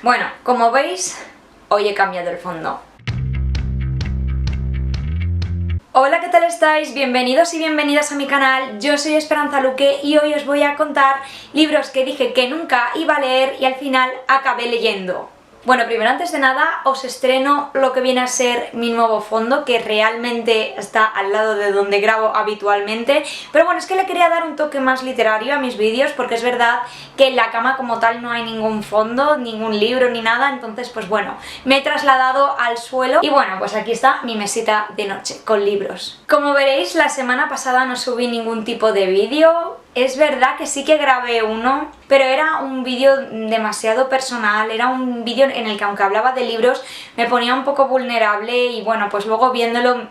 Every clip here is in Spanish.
Bueno, como veis, hoy he cambiado el fondo. Hola, ¿qué tal estáis? Bienvenidos y bienvenidas a mi canal, yo soy Esperanza Luque y hoy os voy a contar libros que dije que nunca iba a leer y al final acabé leyendo. Bueno, primero, antes de nada, os estreno lo que viene a ser mi nuevo fondo, que realmente está al lado de donde grabo habitualmente, pero bueno, es que le quería dar un toque más literario a mis vídeos, porque es verdad que en la cama como tal no hay ningún fondo, ningún libro ni nada, entonces pues bueno, me he trasladado al suelo y bueno, pues aquí está mi mesita de noche con libros. Como veréis, la semana pasada no subí ningún tipo de vídeo. Es verdad que sí que grabé uno, pero era un vídeo demasiado personal, era un vídeo en el que aunque hablaba de libros me ponía un poco vulnerable y bueno, pues luego viéndolo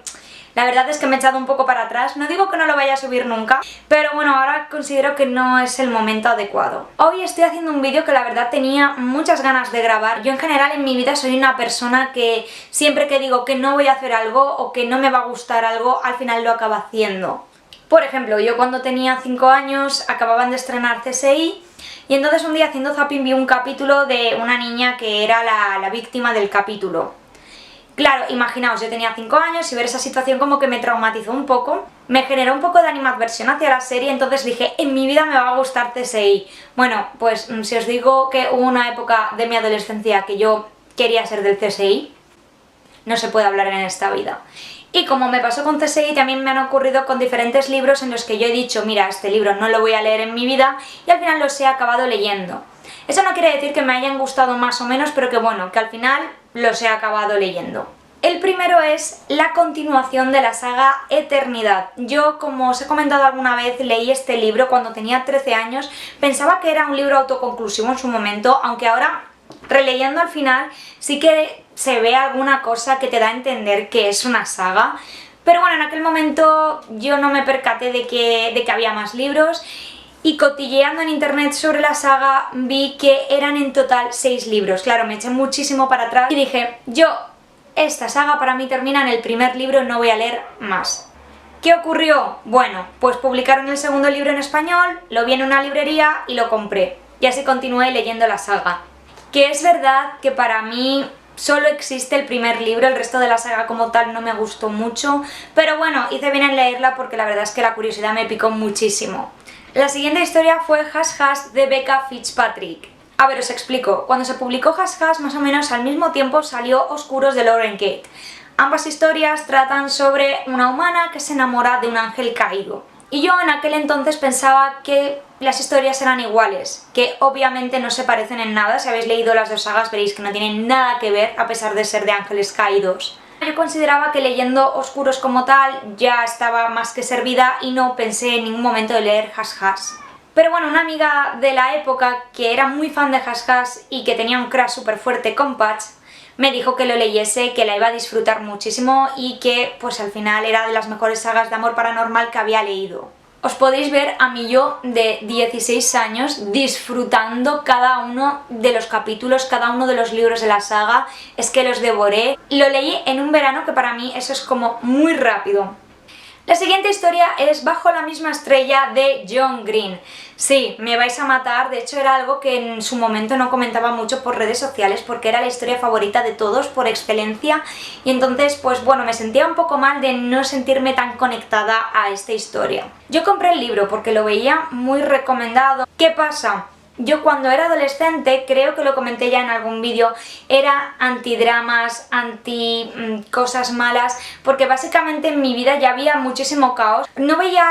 la verdad es que me he echado un poco para atrás. No digo que no lo vaya a subir nunca, pero bueno, ahora considero que no es el momento adecuado. Hoy estoy haciendo un vídeo que la verdad tenía muchas ganas de grabar. Yo en general en mi vida soy una persona que siempre que digo que no voy a hacer algo o que no me va a gustar algo, al final lo acabo haciendo. Por ejemplo, yo cuando tenía 5 años acababan de estrenar CSI y entonces un día haciendo zapping vi un capítulo de una niña que era la víctima del capítulo. Claro, imaginaos, yo tenía 5 años y ver esa situación como que me traumatizó un poco, me generó un poco de animadversión hacia la serie, entonces dije, en mi vida me va a gustar CSI. Bueno, pues si os digo que hubo una época de mi adolescencia que yo quería ser del CSI, no se puede hablar en esta vida. Y como me pasó con CSI, también me han ocurrido con diferentes libros en los que yo he dicho, mira, este libro no lo voy a leer en mi vida, y al final los he acabado leyendo. Eso no quiere decir que me hayan gustado más o menos, pero que bueno, que al final los he acabado leyendo. El primero es la continuación de la saga Eternidad. Yo, como os he comentado alguna vez, leí este libro cuando tenía 13 años, pensaba que era un libro autoconclusivo en su momento, aunque ahora, releyendo al final, sí que se ve alguna cosa que te da a entender que es una saga, pero bueno, en aquel momento yo no me percaté de que había más libros y cotilleando en internet sobre la saga vi que eran en total 6 libros. Claro, me eché muchísimo para atrás y dije, esta saga para mí termina en el primer libro, no voy a leer más. ¿Qué ocurrió? Bueno, pues publicaron el segundo libro en español, lo vi en una librería y lo compré. Y así continué leyendo la saga. Que es verdad que para mí solo existe el primer libro, el resto de la saga como tal no me gustó mucho, pero bueno, hice bien en leerla porque la verdad es que la curiosidad me picó muchísimo. La siguiente historia fue Hush Hush de Becca Fitzpatrick. A ver, os explico. Cuando se publicó Hush Hush, más o menos al mismo tiempo salió Oscuros de Lauren Kate. Ambas historias tratan sobre una humana que se enamora de un ángel caído. Y yo en aquel entonces pensaba que las historias eran iguales, que obviamente no se parecen en nada. Si habéis leído las dos sagas veréis que no tienen nada que ver, a pesar de ser de ángeles caídos. Yo consideraba que leyendo Oscuros como tal ya estaba más que servida y no pensé en ningún momento de leer Hush Hush. Pero bueno, una amiga de la época que era muy fan de Hush Hush y que tenía un crush súper fuerte con Patch, me dijo que lo leyese, que la iba a disfrutar muchísimo y que pues al final era de las mejores sagas de amor paranormal que había leído. Os podéis ver a mí yo de 16 años disfrutando cada uno de los capítulos, cada uno de los libros de la saga, es que los devoré. Lo leí en un verano que para mí eso es como muy rápido. La siguiente historia es Bajo la misma estrella de John Green. Sí, me vais a matar, de hecho era algo que en su momento no comentaba mucho por redes sociales porque era la historia favorita de todos por excelencia y entonces pues bueno, me sentía un poco mal de no sentirme tan conectada a esta historia. Yo compré el libro porque lo veía muy recomendado. ¿Qué pasa? Yo cuando era adolescente, creo que lo comenté ya en algún vídeo, era antidramas, anti cosas malas, porque básicamente en mi vida ya había muchísimo caos. No veía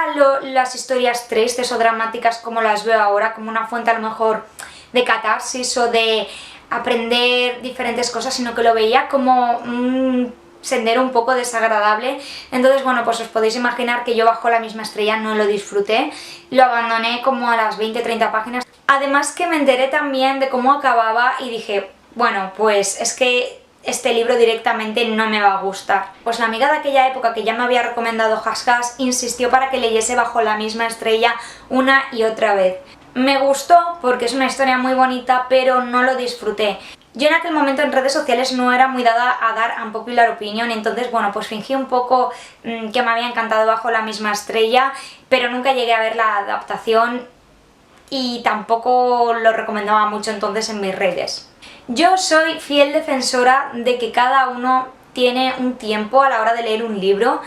las historias tristes o dramáticas como las veo ahora, como una fuente a lo mejor de catarsis o de aprender diferentes cosas, sino que lo veía como un sendero un poco desagradable. Entonces bueno, pues os podéis imaginar que yo Bajo la misma estrella no lo disfruté, lo abandoné como a las 20-30 páginas. Además que me enteré también de cómo acababa y dije, bueno, pues es que este libro directamente no me va a gustar. Pues la amiga de aquella época que ya me había recomendado Hush Hush insistió para que leyese Bajo la misma estrella una y otra vez. Me gustó porque es una historia muy bonita, pero no lo disfruté. Yo en aquel momento en redes sociales no era muy dada a dar unpopular opinion, entonces bueno, pues fingí un poco que me había encantado Bajo la misma estrella, pero nunca llegué a ver la adaptación y tampoco lo recomendaba mucho entonces en mis redes. Yo soy fiel defensora de que cada uno tiene un tiempo a la hora de leer un libro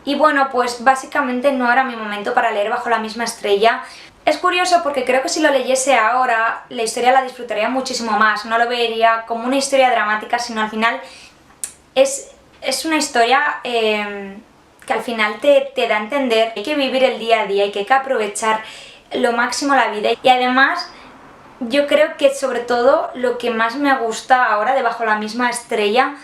y bueno, pues básicamente no era mi momento para leer Bajo la misma estrella. Es curioso porque creo que si lo leyese ahora, la historia la disfrutaría muchísimo más, no lo vería como una historia dramática, sino al final es una historia que al final te da a entender que hay que vivir el día a día y que hay que aprovechar lo máximo la vida. Y además, yo creo que sobre todo lo que más me gusta ahora de Bajo la misma estrella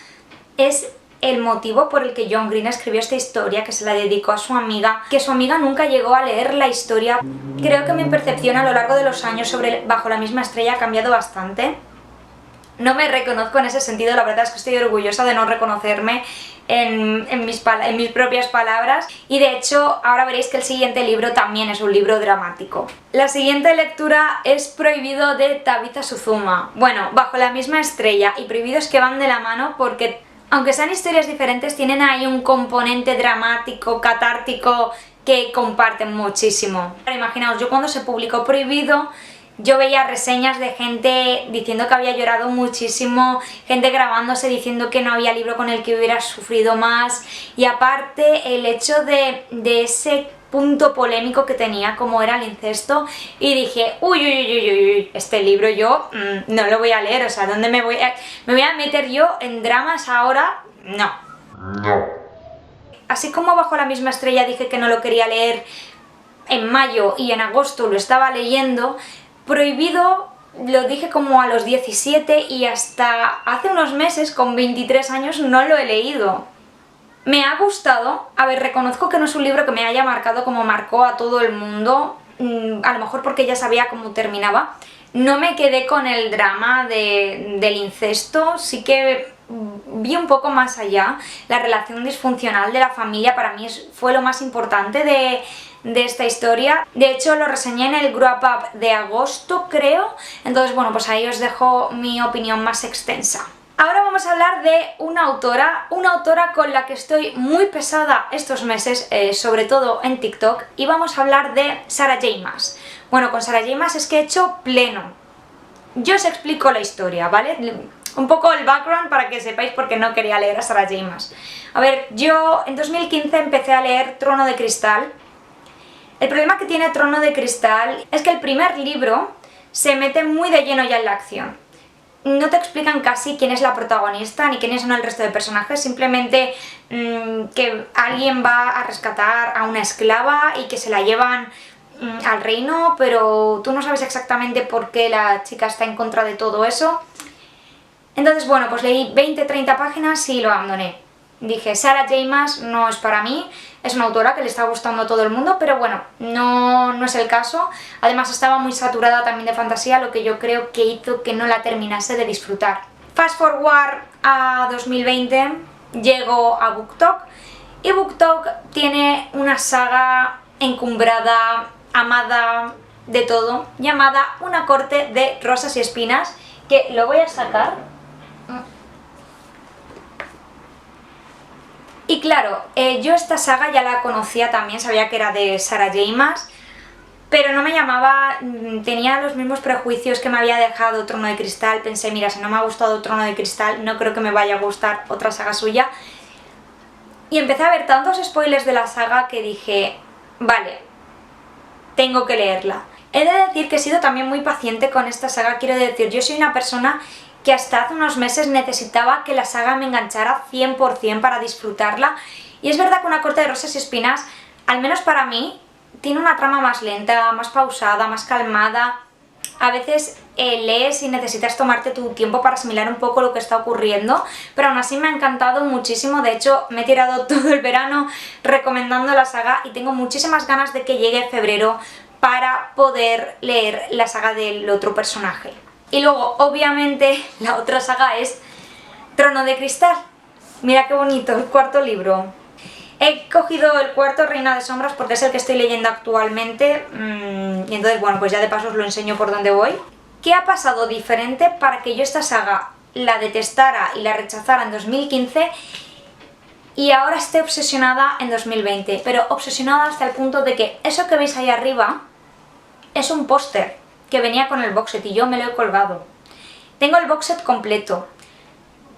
es el motivo por el que John Green escribió esta historia, que se la dedicó a su amiga, que su amiga nunca llegó a leer la historia. Creo que mi percepción a lo largo de los años sobre Bajo la misma estrella ha cambiado bastante. No me reconozco en ese sentido, la verdad es que estoy orgullosa de no reconocerme en mis propias palabras, y de hecho ahora veréis que el siguiente libro también es un libro dramático. La siguiente lectura es Prohibido de Tabitha Suzuma. Bueno, Bajo la misma estrella y Prohibido es que van de la mano porque aunque sean historias diferentes tienen ahí un componente dramático, catártico que comparten muchísimo. Imaginaos, yo cuando se publicó Prohibido yo veía reseñas de gente diciendo que había llorado muchísimo, gente grabándose diciendo que no había libro con el que hubiera sufrido más, y aparte el hecho de ese punto polémico que tenía como era el incesto, y dije, uy, este libro yo no lo voy a leer, o sea, ¿dónde me voy a meter yo en dramas ahora? No. Así como Bajo la misma estrella dije que no lo quería leer en mayo y en agosto lo estaba leyendo, Prohibido lo dije como a los 17 y hasta hace unos meses, con 23 años, no lo he leído. Me ha gustado, a ver, reconozco que no es un libro que me haya marcado como marcó a todo el mundo, a lo mejor porque ya sabía cómo terminaba. No me quedé con el drama del incesto, sí que vi un poco más allá. La relación disfuncional de la familia para mí fue lo más importante de esta historia. De hecho lo reseñé en el Grow Up de agosto, creo, entonces bueno, pues ahí os dejo mi opinión más extensa. Ahora vamos a hablar de una autora con la que estoy muy pesada estos meses, sobre todo en TikTok, y vamos a hablar de Sarah J. Maas. Bueno, con Sarah J. Maas es que he hecho pleno. Yo os explico la historia, ¿vale? Un poco el background para que sepáis por qué no quería leer a Sarah J. Maas. A ver, yo en 2015 empecé a leer Trono de Cristal. El problema que tiene Trono de Cristal es que el primer libro se mete muy de lleno ya en la acción. No te explican casi quién es la protagonista ni quiénes son el resto de personajes, simplemente que alguien va a rescatar a una esclava y que se la llevan al reino, pero tú no sabes exactamente por qué la chica está en contra de todo eso. Entonces bueno, pues leí 20-30 páginas y lo abandoné. Dije, Sarah J. Maas no es para mí, es una autora que le está gustando a todo el mundo, pero bueno, no es el caso. Además estaba muy saturada también de fantasía, lo que yo creo que hizo que no la terminase de disfrutar. Fast forward a 2020, llego a BookTok, y BookTok tiene una saga encumbrada, amada de todo, llamada Una corte de rosas y espinas, que lo voy a sacar. Y claro, yo esta saga ya la conocía también, sabía que era de Sarah J. Maas, pero no me llamaba, tenía los mismos prejuicios que me había dejado Trono de Cristal. Pensé, mira, si no me ha gustado Trono de Cristal, no creo que me vaya a gustar otra saga suya. Y empecé a ver tantos spoilers de la saga que dije, vale, tengo que leerla. He de decir que he sido también muy paciente con esta saga, quiero decir, yo soy una persona que hasta hace unos meses necesitaba que la saga me enganchara 100% para disfrutarla, y es verdad que Una corte de rosas y espinas, al menos para mí, tiene una trama más lenta, más pausada, más calmada. A veces lees y necesitas tomarte tu tiempo para asimilar un poco lo que está ocurriendo, pero aún así me ha encantado muchísimo. De hecho, me he tirado todo el verano recomendando la saga y tengo muchísimas ganas de que llegue febrero para poder leer la saga del otro personaje. Y luego, obviamente, la otra saga es Trono de Cristal. Mira qué bonito, el cuarto libro. He cogido el cuarto, Reina de Sombras, porque es el que estoy leyendo actualmente, y entonces, bueno, pues ya de paso os lo enseño por dónde voy. ¿Qué ha pasado diferente para que yo esta saga la detestara y la rechazara en 2015 y ahora esté obsesionada en 2020? Pero obsesionada hasta el punto de que eso que veis ahí arriba es un póster que venía con el box set y yo me lo he colgado. Tengo el box set completo.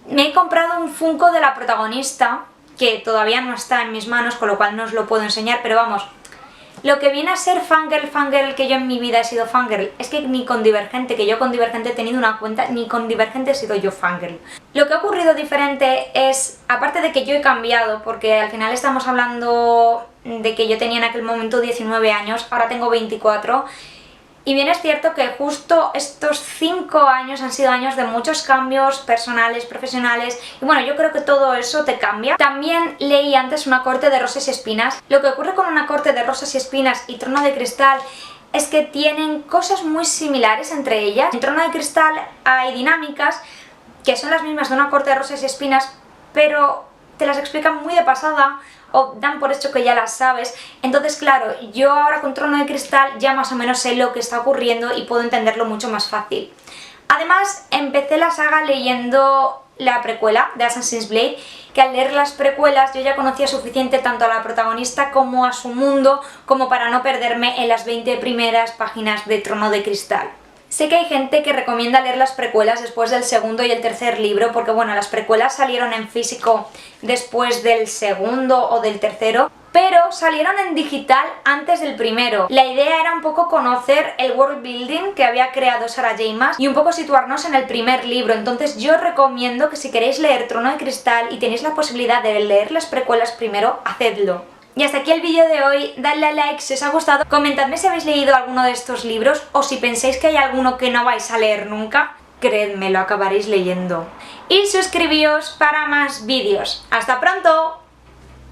Me he comprado un Funko de la protagonista, que todavía no está en mis manos, con lo cual no os lo puedo enseñar, pero vamos, lo que viene a ser fangirl que yo en mi vida he sido fangirl, es que ni con Divergente, que yo con Divergente he tenido una cuenta, ni con Divergente he sido yo fangirl. Lo que ha ocurrido diferente es, aparte de que yo he cambiado, porque al final estamos hablando de que yo tenía en aquel momento 19 años, ahora tengo 24, y bien es cierto que justo estos 5 años han sido años de muchos cambios personales, profesionales, y bueno, yo creo que todo eso te cambia. También leí antes Una corte de rosas y espinas. Lo que ocurre con Una corte de rosas y espinas y Trono de cristal es que tienen cosas muy similares entre ellas. En Trono de cristal hay dinámicas que son las mismas de Una corte de rosas y espinas, pero te las explican muy de pasada, o dan por hecho que ya las sabes. Entonces claro, yo ahora con Trono de cristal ya más o menos sé lo que está ocurriendo y puedo entenderlo mucho más fácil. Además, empecé la saga leyendo la precuela de Assassin's Blade, que al leer las precuelas yo ya conocía suficiente tanto a la protagonista como a su mundo, como para no perderme en las 20 primeras páginas de Trono de cristal. Sé que hay gente que recomienda leer las precuelas después del segundo y el tercer libro, porque bueno, las precuelas salieron en físico después del segundo o del tercero, pero salieron en digital antes del primero. La idea era un poco conocer el world building que había creado Sarah J. Maas y un poco situarnos en el primer libro. Entonces yo os recomiendo que si queréis leer Trono de cristal y tenéis la posibilidad de leer las precuelas primero, hacedlo. Y hasta aquí el vídeo de hoy, dadle a like si os ha gustado, comentadme si habéis leído alguno de estos libros o si pensáis que hay alguno que no vais a leer nunca, creedme, lo acabaréis leyendo. Y suscribíos para más vídeos. ¡Hasta pronto!